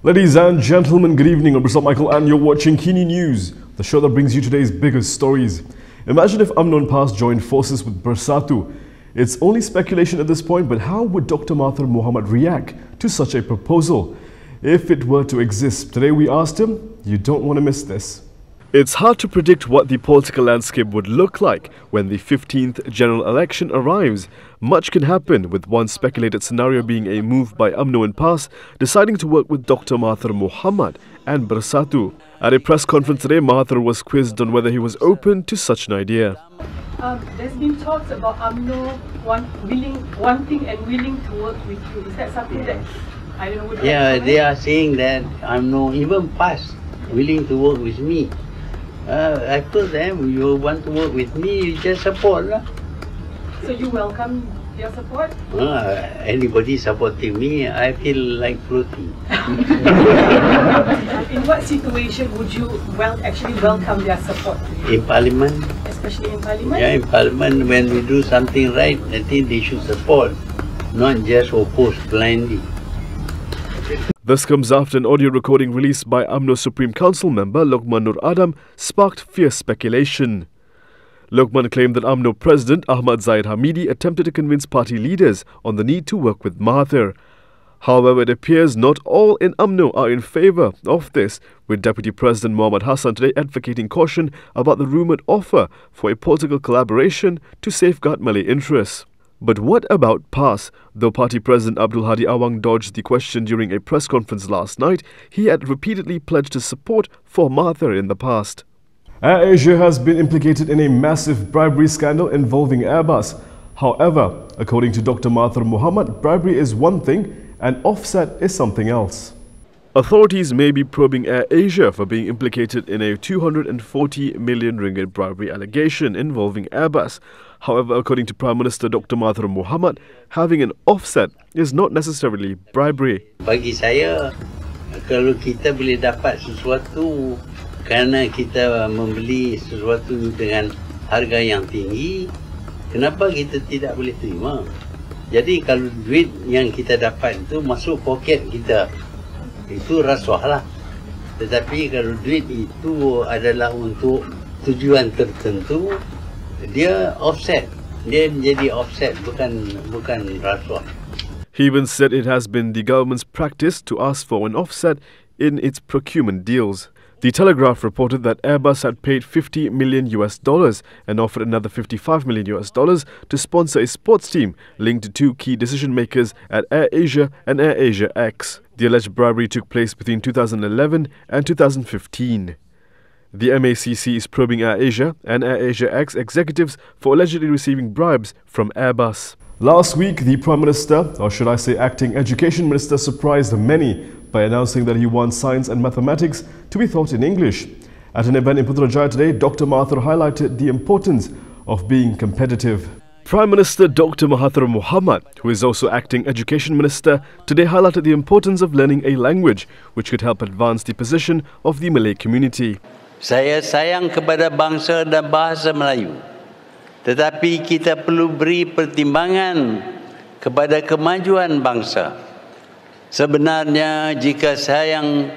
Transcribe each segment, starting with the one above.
Ladies and gentlemen, good evening. I'm Mr. Michael and you're watching Kini News, the show that brings you today's biggest stories. Imagine if Umno and PAS joined forces with Bersatu. It's only speculation at this point, but how would Dr Mahathir Mohamad react to such a proposal? If it were to exist, today we asked him, you don't want to miss this. It's hard to predict what the political landscape would look like when the 15th general election arrives. Much can happen, with one speculated scenario being a move by Umno and PAS deciding to work with Dr Mahathir Mohamad and Bersatu. At a press conference today, Mahathir was quizzed on whether he was open to such an idea. There's been talks about Umno wanting and willing to work with you. Is that something that, I don't know, yeah, they are saying that Umno, even PAS, willing to work with me. I told them, you want to work with me, you just support lah. So you welcome their support? Anybody supporting me, I feel like floating. In what situation would you actually welcome their support? In Parliament. Especially in Parliament? Yeah, in Parliament, when we do something right, I think they should support, not just oppose blindly. This comes after an audio recording released by Umno Supreme Council member Lokman Nur Adam sparked fierce speculation. Lokman claimed that Umno President Ahmad Zahid Hamidi attempted to convince party leaders on the need to work with Mahathir. However, it appears not all in Umno are in favour of this, with Deputy President Muhammad Hassan today advocating caution about the rumoured offer for a political collaboration to safeguard Malay interests. But what about PAS? Though Party President Abdul Hadi Awang dodged the question during a press conference last night, he had repeatedly pledged his support for Mahathir in the past. AirAsia has been implicated in a massive bribery scandal involving Airbus. However, according to Dr Mahathir Mohamad, bribery is one thing and offset is something else. Authorities may be probing AirAsia for being implicated in a 240 million ringgit bribery allegation involving Airbus. However, according to Prime Minister Dr Mahathir Mohamad, having an offset is not necessarily bribery. Bagi saya, kalau kita boleh dapat sesuatu kerana kita membeli sesuatu dengan harga yang tinggi, kenapa kita tidak boleh terima? Jadi kalau duit yang kita dapat itu masuk poket kita, itu rasuah lah. Tetapi kalau duit itu adalah untuk tujuan tertentu, dia offset. Dia menjadi offset, bukan rasuah. He even said it has been the government's practice to ask for an offset in its procurement deals. The Telegraph reported that Airbus had paid $50 million and offered another $55 million to sponsor a sports team linked to two key decision makers at AirAsia and AirAsia X. The alleged bribery took place between 2011 and 2015. The MACC is probing AirAsia and AirAsia X executives for allegedly receiving bribes from Airbus. Last week, the Prime Minister, or should I say Acting Education Minister, surprised many by announcing that he wants science and mathematics to be taught in English. At an event in Putrajaya today, Dr Mahathir highlighted the importance of being competitive. Prime Minister Dr Mahathir Mohamad, who is also Acting Education Minister, today highlighted the importance of learning a language which could help advance the position of the Malay community. Saya sayang kepada bangsa dan bahasa Melayu. Tetapi kita perlu beri pertimbangan kepada kemajuan bangsa. Sebenarnya jika sayang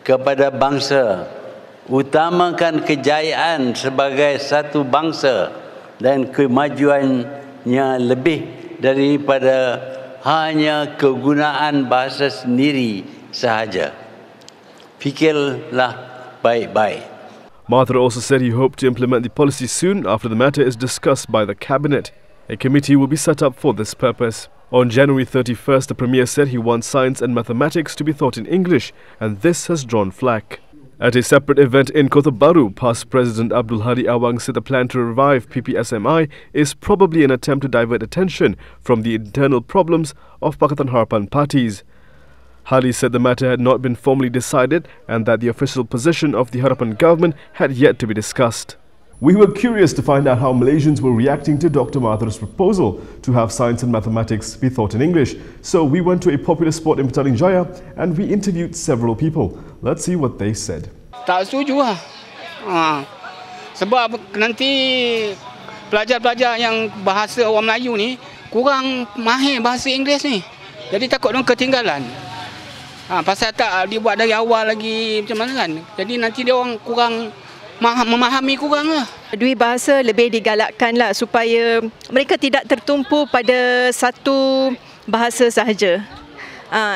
kepada bangsa, utamakan kejayaan sebagai satu bangsa dan kemajuannya lebih daripada hanya kegunaan bahasa sendiri sahaja. Fikirlah baik-baik. Mahathir also said he hoped to implement the policy soon after the matter is discussed by the Cabinet. A committee will be set up for this purpose. On January 31st, the Premier said he wants science and mathematics to be taught in English, and this has drawn flack. At a separate event in Kota Baru, past President Abdul Hadi Awang said the plan to revive PPSMI is probably an attempt to divert attention from the internal problems of Pakatan Harapan parties. Hadi said the matter had not been formally decided and that the official position of the Harapan government had yet to be discussed. We were curious to find out how Malaysians were reacting to Dr Mahathir's proposal to have science and mathematics be taught in English. So we went to a popular spot in Putrajaya and we interviewed several people. Let's see what they said. Tak setuju lah. Sebab nanti pelajar-pelajar yang bahasa orang Melayu ni kurang mahir bahasa Inggeris ni. Jadi takut orang ketinggalan. Pasal tak dibuat dari awal lagi macam mana kan. Jadi nanti dia orang kurang memahami kurang lah. Dua bahasa lebih digalakkanlah supaya mereka tidak tertumpu pada satu bahasa sahaja.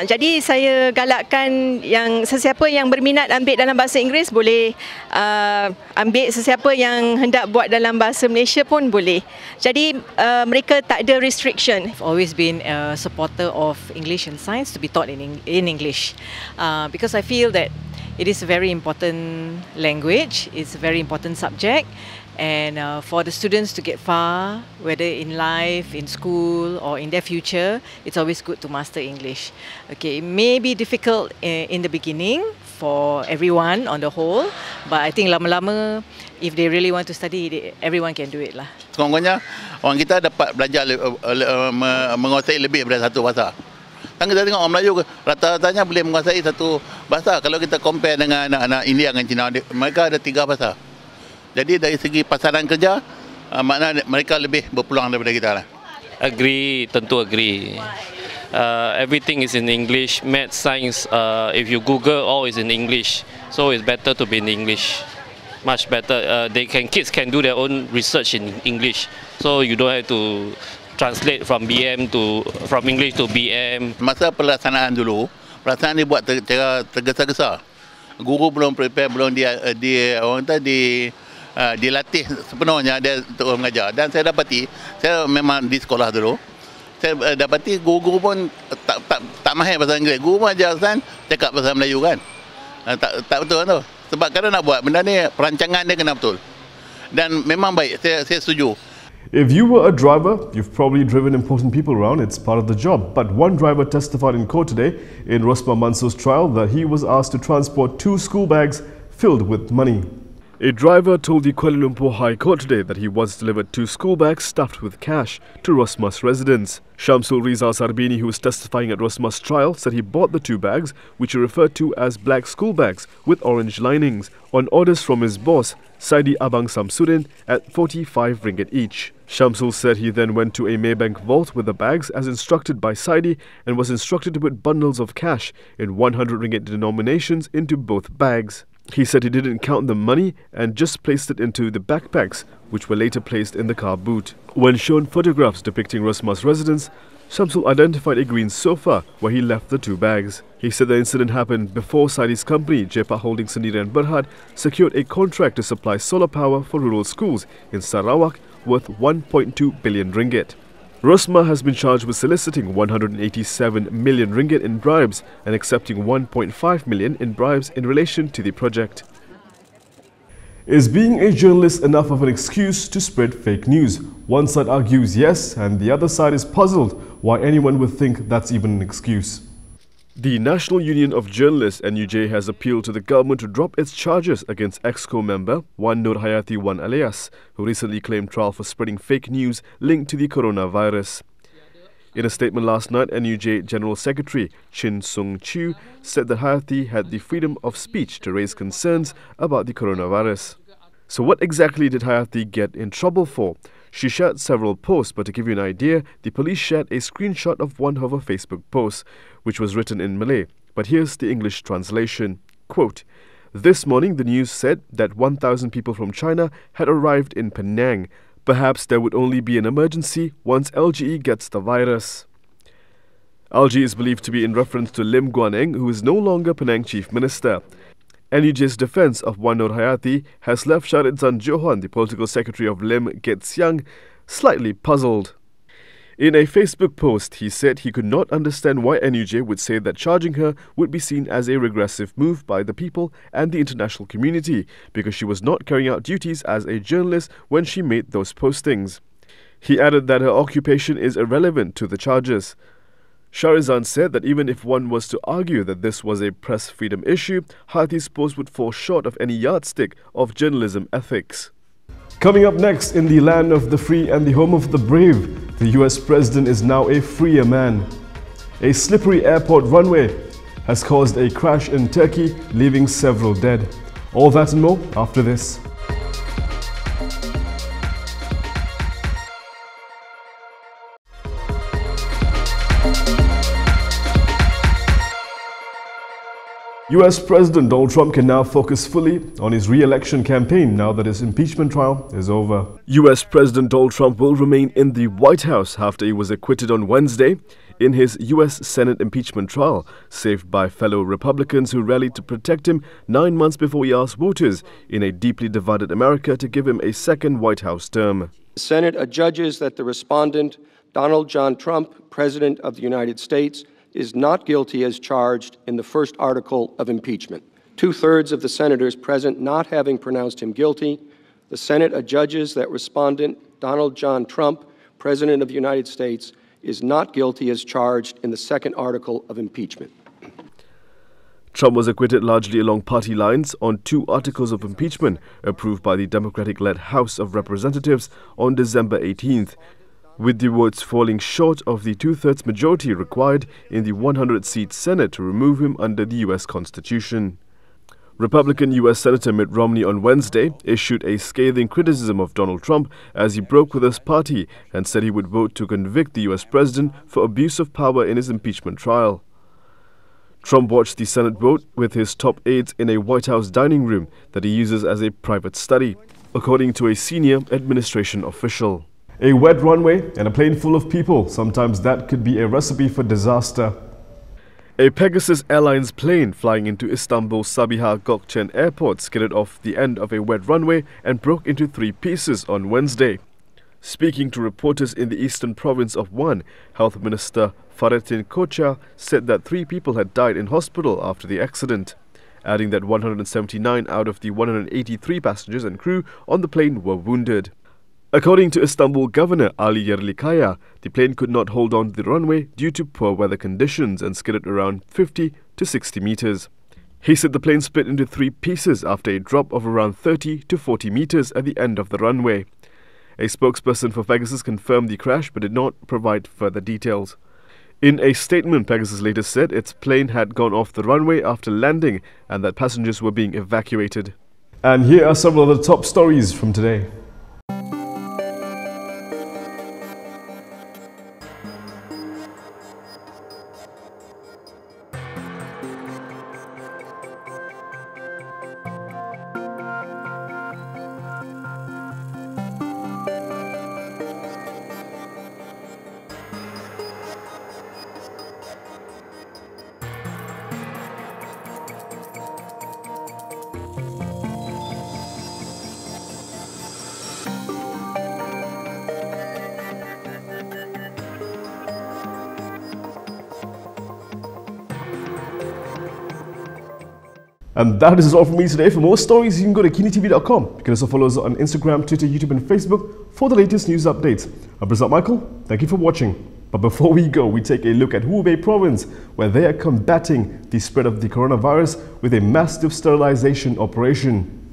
Jadi saya galakkan yang sesiapa yang berminat ambil dalam bahasa Inggeris boleh ambil, sesiapa yang hendak buat dalam bahasa Malaysia pun boleh. Jadi mereka tak ada restriction. I've always been a supporter of English and science to be taught in English because I feel that it is a very important language, it's a very important subject, and for the students to get far, whether in life, in school or in their future, it's always good to master English. Okay, it may be difficult in the beginning for everyone on the whole, but I think lama-lama, if they really want to study, everyone can do it lah. Sekurang-kurangnya orang kita dapat belajar menguasai lebih daripada satu bahasa. Kan kita tengok orang Melayu rata-ratanya boleh menguasai satu bahasa. Kalau kita compare dengan anak-anak India dengan Cina, mereka ada 3 bahasa. Jadi dari segi pasaran kerja, makna mereka lebih berpeluang daripada kita lah. Agree, tentu agree. Everything is in English, math, science. If you Google, all is in English. So it's better to be in English. Much better. Kids can do their own research in English. So you don't have to translate from English to BM. Masa pelaksanaan dulu, pelaksanaan dibuat secara tergesa-gesa. Guru belum prepare, belum dilatih sepenuhnya dia untuk mengajar. Dan saya dapati, saya memang di sekolah dulu, saya dapati guru-guru pun tak mahir bahasa Inggeris. Guru pun ajar cakap bahasa Melayu kan. Tak betul tu. Sebab kalau nak buat benda ni, perancangan dia kena betul. Dan memang baik, saya setuju. If you were a driver, you've probably driven important people around. It's part of the job. But one driver testified in court today in Rosma Mansur's trial that he was asked to transport 2 school bags filled with money. A driver told the Kuala Lumpur High Court today that he once delivered 2 school bags stuffed with cash to Rosma's residence. Shamsul Riza Sarbini, who was testifying at Rosma's trial, said he bought the 2 bags, which he referred to as black school bags with orange linings, on orders from his boss, Saidi Abang Samsudin, at 45 ringgit each. Shamsul said he then went to a Maybank vault with the bags as instructed by Saidi and was instructed to put bundles of cash in 100 ringgit denominations into both bags. He said he didn't count the money and just placed it into the backpacks, which were later placed in the car boot. When shown photographs depicting Rosma's residence, Shamsul identified a green sofa where he left the 2 bags. He said the incident happened before Saidi's company, Jepa Holding Sendirian Berhad, secured a contract to supply solar power for rural schools in Sarawak worth 1.2 billion ringgit. Rosma has been charged with soliciting 187 million ringgit in bribes and accepting 1.5 million in bribes in relation to the project. Is being a journalist enough of an excuse to spread fake news? One side argues yes, and the other side is puzzled why anyone would think that's even an excuse. The National Union of Journalists (NUJ) has appealed to the government to drop its charges against EXCO member Wan Nur Hayati Wan Alias, who recently claimed trial for spreading fake news linked to the coronavirus. In a statement last night, NUJ General Secretary Chin Sung Chew said that Hayati had the freedom of speech to raise concerns about the coronavirus. So what exactly did Hayati get in trouble for? She shared several posts, but to give you an idea, the police shared a screenshot of one of her Facebook posts, which was written in Malay. But here's the English translation. Quote, "This morning the news said that 1,000 people from China had arrived in Penang. Perhaps there would only be an emergency once LGE gets the virus." LGE is believed to be in reference to Lim Guan Eng, who is no longer Penang Chief Minister. NUJ's defence of Wan Nur Hayati has left Shahid Zan Johan, the political secretary of Lim Get Siang, slightly puzzled. In a Facebook post, he said he could not understand why NUJ would say that charging her would be seen as a regressive move by the people and the international community because she was not carrying out duties as a journalist when she made those postings. He added that her occupation is irrelevant to the charges. Shahrizan said that even if one was to argue that this was a press freedom issue, Hayati's post would fall short of any yardstick of journalism ethics. Coming up next, in the land of the free and the home of the brave, the US president is now a freer man. A slippery airport runway has caused a crash in Turkey, leaving several dead. All that and more after this. US President Donald Trump can now focus fully on his re-election campaign now that his impeachment trial is over. US President Donald Trump will remain in the White House after he was acquitted on Wednesday in his US Senate impeachment trial, saved by fellow Republicans who rallied to protect him 9 months before he asked voters in a deeply divided America to give him a second White House term. The Senate adjudges that the respondent, Donald John Trump, President of the United States, is not guilty as charged in the first article of impeachment. 2/3 of the senators present not having pronounced him guilty, the Senate adjudges that respondent Donald John Trump, President of the United States, is not guilty as charged in the second article of impeachment. Trump was acquitted largely along party lines on 2 articles of impeachment approved by the Democratic-led House of Representatives on December 18th. With the votes falling short of the 2/3 majority required in the 100-seat Senate to remove him under the U.S. Constitution. Republican U.S. Senator Mitt Romney on Wednesday issued a scathing criticism of Donald Trump as he broke with his party and said he would vote to convict the U.S. president for abuse of power in his impeachment trial. Trump watched the Senate vote with his top aides in a White House dining room that he uses as a private study, according to a senior administration official. A wet runway and a plane full of people, sometimes that could be a recipe for disaster. A Pegasus Airlines plane flying into Istanbul's Sabiha Gökçen Airport skidded off the end of a wet runway and broke into 3 pieces on Wednesday. Speaking to reporters in the eastern province of Van, Health Minister Fahrettin Koca said that 3 people had died in hospital after the accident, adding that 179 out of the 183 passengers and crew on the plane were wounded. According to Istanbul Governor Ali Yerlikaya, the plane could not hold on to the runway due to poor weather conditions and skidded around 50 to 60 meters. He said the plane split into 3 pieces after a drop of around 30 to 40 meters at the end of the runway. A spokesperson for Pegasus confirmed the crash but did not provide further details. In a statement, Pegasus later said its plane had gone off the runway after landing and that passengers were being evacuated. And here are some of the top stories from today. And that is all from me today. For more stories, you can go to KiniTV.com. You can also follow us on Instagram, Twitter, YouTube and Facebook for the latest news updates. I'm Present Michael. Thank you for watching. But before we go, we take a look at Hubei province, where they are combating the spread of the coronavirus with a massive sterilization operation.